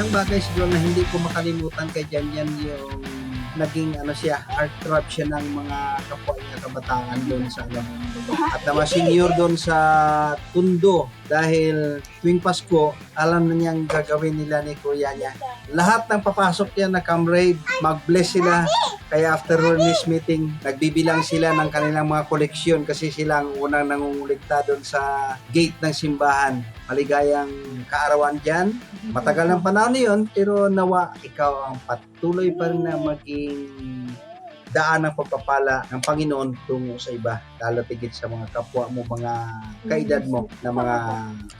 isang bagay siguro na hindi ko makalimutan kay Janjan yung naging heartthrob siya ng mga kapwa niya kabataan doon sa at na senior doon sa Tundo dahil tuwing Pasko alam na niyang gagawin nila ni kuya niya. Lahat ng papasok niya na comrade, mag-bless sila. Kaya after this meeting, nagbibilang sila ng kanilang mga koleksyon kasi sila ang unang nangungulikta doon sa gate ng simbahan. Maligayang kaarawan dyan. Matagal ng panahon yun, pero nawa ikaw ang patuloy pa rin na maging daan ng pagpapala ng Panginoon tungo sa iba, lalo tigit sa mga kapwa mo, mga kaedad mo na mga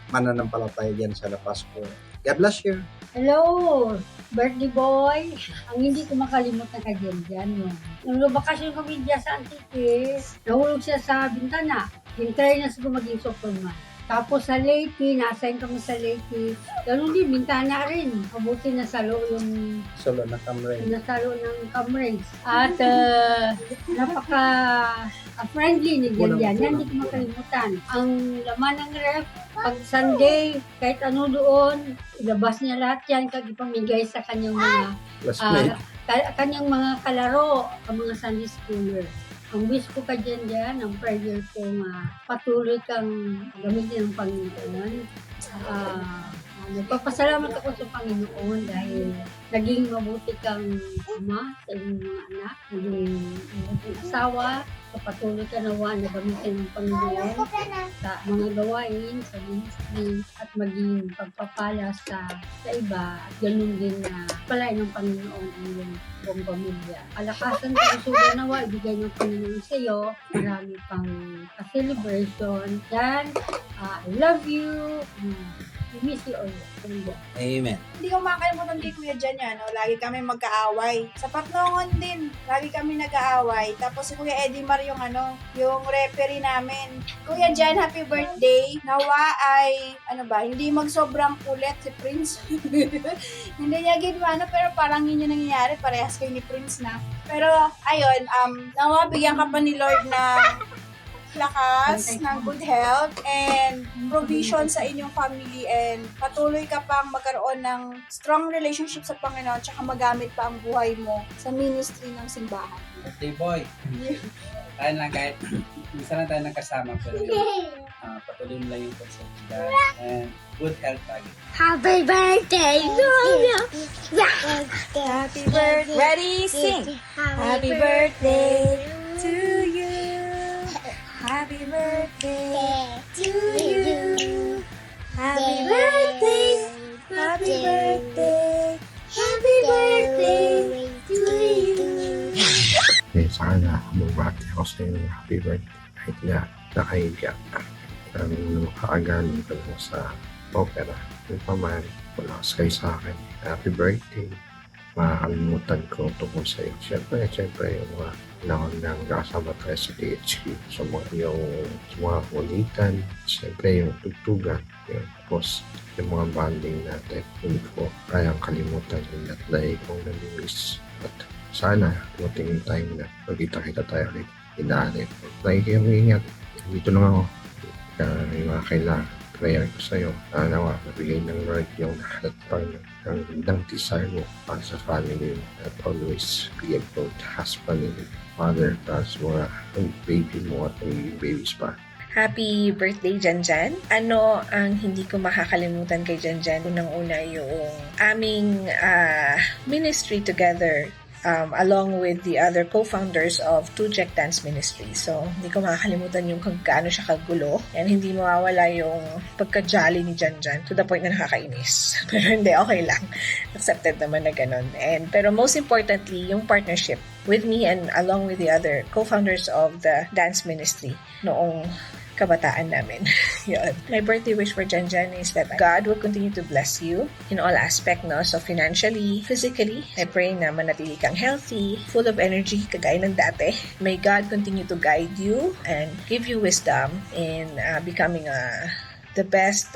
mananampalataya dyan sa La Pascua. God bless you. Hello, birthday boy. Ang hindi ko makalimutan kay Janjan mo. Nung lubakasyon kami dyan sa Antique, nahulog siya sa bintana. Hintry na siguro maging Superman. Tapos sa Leyte, na-assign kami sa Leyte. Ganun din, bintana rin. Mabuti nasalo yung Solo na kamre. nasalo ng Camrens. At napaka-friendly ni Janjan. Yan, hindi ko makalimutan. Ang laman ng ref, pag Sunday, kahit ano doon, ilabas niya lahat yan, kag ipamigay sa kanyang mga Classmate. kanyang mga kalaro, ang mga Sunday schooler. Ang wish ko ka dyan, ang prayer ko patuloy kang gamitin ng Panginoon. Nagpapasalamat ako sa Panginoon dahil naging mabuti kang ama sa iyong mga anak, naging mabuting asawa, patuloy ka nawa na gamitin ng Panginoon sa mga gawain, sa ministry, at maging pagpapala sa iba, at ganun din na palain ng Panginoon ang iyong buong pamilya. Kalakasan sa suga nawa, ibigay ng Panginoon sa iyo, marami pang celebration. Yan, I love you. I miss you all. Amen. Hindi ko makakalimutan kay Kuya Jan yan, no? Lagi kami magkaaway. Sa Patnongon din, lagi kami nag-aaway. Tapos si Kuya Eddie Mar yung yung referee namin. Kuya Jan, happy birthday. Nawa ay, hindi magsobrang kulit si Prince. Hindi niya ginawa, pero parang yun yung nangyayari. Parehas kayo ni Prince na. Pero, ayun, nawa, bigyan ka pa ni Lord na lakas, ng good health, and provision sa inyong family, and patuloy ka pang magkaroon ng strong relationship sa Panginoon, tsaka magamit pa ang buhay mo sa ministry ng simbahan. Birthday boy. Tayo lang kahit minsan lang tayo nagkasama pero patuloy mo lang yung pagsabihan and good health lagi. Happy birthday to you. Happy birthday! Ready? Sing! Happy birthday to you. Happy birthday to you. Happy birthday. Happy birthday. Happy birthday to you. Sana bumati ako sa iyo happy birthday kahit na nakahiga ka. Nakakagaling ka lang sa opera. Yung paman, wala kayo sa akin. Happy birthday. Makakalimutan ko tungkol sa iyo. Siyempre, yung mga panahon ng kasama tayo sa THQ. So, mga ulitan. Siyempre, yung tugtugan. Tapos, yung mga banding natin. Hindi ko kayang kalimutan yung natlay kong namimiss. At sana, dumating yung time na magkita-kita tayo ulit. Inaanin. Lagi kayong ingat. Dito lang ako. Yung mga kailangan. Prayer ko sa'yo. Nawa, nabigay ng Lord yung lahat ng desire mo para sa family mo. At always be a good husband and father para sa mga baby mo at yung babies pa. Happy birthday, Janjan. Ano ang hindi ko makakalimutan kay Janjan? Unang-una yung aming ministry together along with the other co-founders of Tujek Dance Ministry. So, hindi ko makakalimutan yung kung gaano siya kagulo. And hindi mawawala yung pagka-jolly ni Janjan to the point na nakakainis. Pero hindi, okay lang. Accepted naman na ganun. Pero most importantly, yung partnership with me and along with the other co-founders of the dance ministry noong kabataan namin. Yun. My birthday wish for Janjan is that God will continue to bless you in all aspects, no? So financially, physically, I pray na manatili kang healthy, full of energy, kagaya ng dati. May God continue to guide you and give you wisdom in becoming the best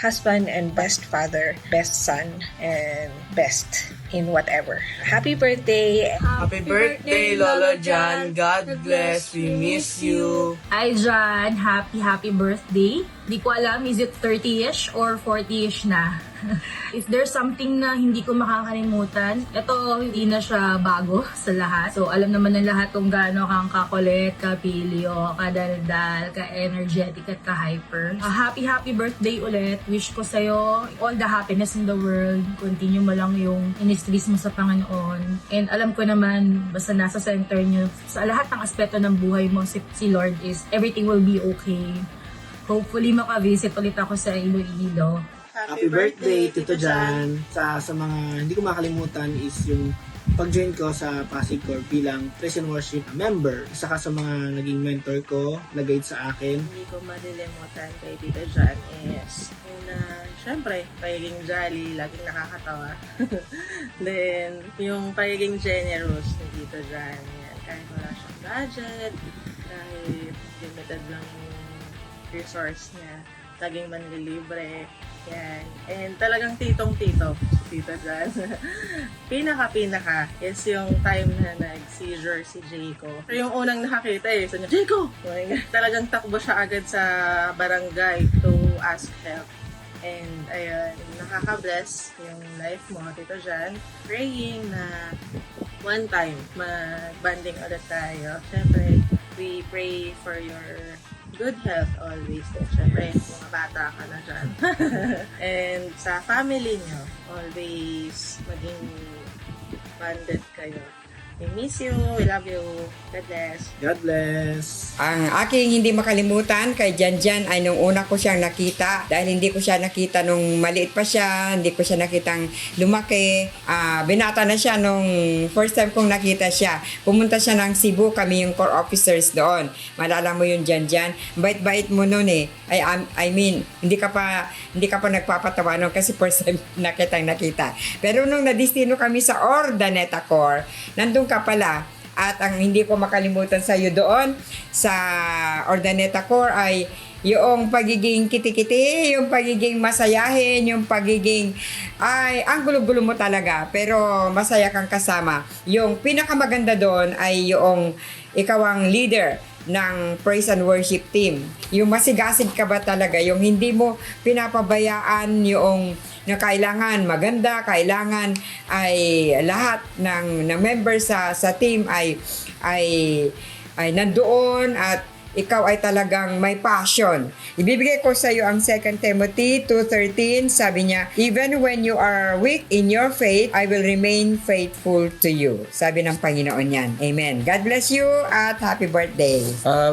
husband and best father, best son, and best in whatever. Happy birthday! Happy birthday, Lolo Jan. God bless. We miss you. Hi, Jan. Happy birthday. Di ko alam, is it 30-ish or 40-ish na? If there's something na hindi ko makakalimutan, ito hindi na siya bago sa lahat. So alam naman ng lahat kung gaano kang kakulit, kapilyo, kadaldal, ka-energetic at ka-hyper. Happy birthday ulit. Wish ko sa'yo all the happiness in the world. Continue mo lang yung inistress mo sa Panginoon. And alam ko naman, basta nasa center niyo, sa lahat ng aspeto ng buhay mo, si Lord is everything will be okay. Hopefully makavisit ulit ako sa Iloilo. Happy birthday, Tito Jan. Sa mga hindi ko makalimutan is yung pag-join ko sa Pasig Corps bilang Praise and Worship member. Isa ka sa mga naging mentor ko, nag-guide sa akin. Hindi ko malilimutan kay Tito Jan is una, syempre, pagiging jolly, laging nakakatawa. Then, yung pagiging generous ni Tito Jan. Yan, kahit wala siyang budget, kahit limited lang yung resource niya, laging manlilibre. Yan. And talagang titong-tito, Tito Jan. Pinaka is yung time na nag-seizure si Jayco. Yung unang nakakita so niya, Jayco! Oh my God. Talagang takbo siya agad sa barangay to ask help. And ayun, nakaka-bless yung life mo, Tito Jan. Praying na one time, mag-banding ulit tayo. Siyempre, we pray for your good health always. Siyempre, mga bata ka na dyan. And sa family nyo, always maging banded kayo. We miss you. We love you. God bless. God bless. Ang aking hindi makalimutan kay Janjan ay nung una ko siyang nakita, dahil hindi ko siya nakita nung maliit pa siya, hindi ko siya nakitang lumaki. Binata na siya nung first time kong nakita siya. Pumunta siya ng Cebu, kami yung core officers doon. Malala mo yung Janjan. Bait-bait mo noon eh. I mean, hindi ka pa nagpapatawa noon kasi first time nakita. Pero nung nadistino kami sa Ordaneta Corps, nandun ka pala. At ang hindi ko makalimutan sa iyo doon sa Ordaneta Corps ay yung pagiging kiti-kiti, yung pagiging masayahin, yung pagiging ang gulo-gulo mo talaga pero masaya kang kasama. Yung pinakamaganda doon ay yung ikaw ang leader ng praise and worship team. Yung masigasig ka ba talaga, yung hindi mo pinapabayaan yung na kailangan maganda, kailangan ay lahat ng members sa team ay nandoon at ikaw ay talagang may passion. Ibibigay ko sa iyo ang 2 Timothy 2:13. Sabi niya, even when you are weak in your faith, I will remain faithful to you. Sabi ng Panginoon yan. Amen. God bless you at happy birthday.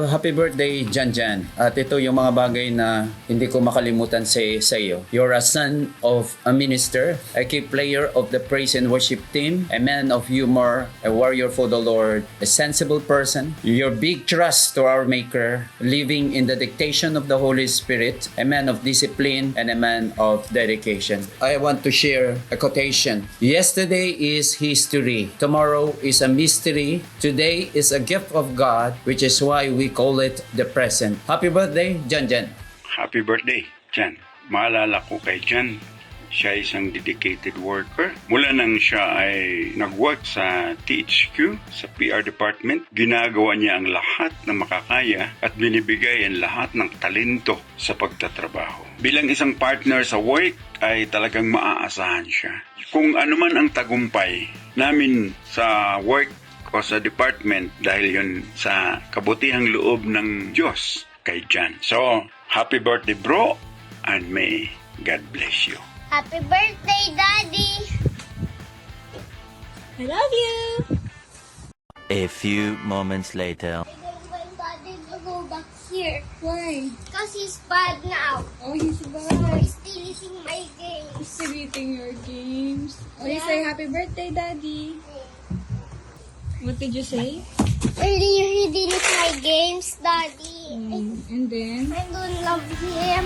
Happy birthday, Janjan. At ito yung mga bagay na hindi ko makalimutan sa iyo. You're a son of a minister, a key player of the praise and worship team, a man of humor, a warrior for the Lord, a sensible person. Your big trust to our Maker, living in the dictation of the Holy Spirit, a man of discipline and a man of dedication. I want to share a quotation. Yesterday is history. Tomorrow is a mystery. Today is a gift of God, which is why we call it the present. Happy birthday, Jan. Happy birthday, Jan. Maalala ko kay Jan, siya ay isang dedicated worker. Mula nang siya ay nag-work sa THQ, sa PR department, ginagawa niya ang lahat na makakaya at binibigay ang lahat ng talento sa pagtatrabaho. Bilang isang partner sa work, ay talagang maaasahan siya. Kung ano man ang tagumpay namin sa work o sa department, dahil yun sa kabutihang loob ng Diyos kay Jan. So, happy birthday bro, and may God bless you. Happy birthday, Daddy! I love you! A few moments later. I don't want Daddy to go back here. Why? Because he's bad now. Oh, he's bad. He's deleting my games. He's deleting your games. Oh, you Yeah. say happy birthday, Daddy. What did you say? Earlier he deleted my games, Daddy. And then? I don't love him.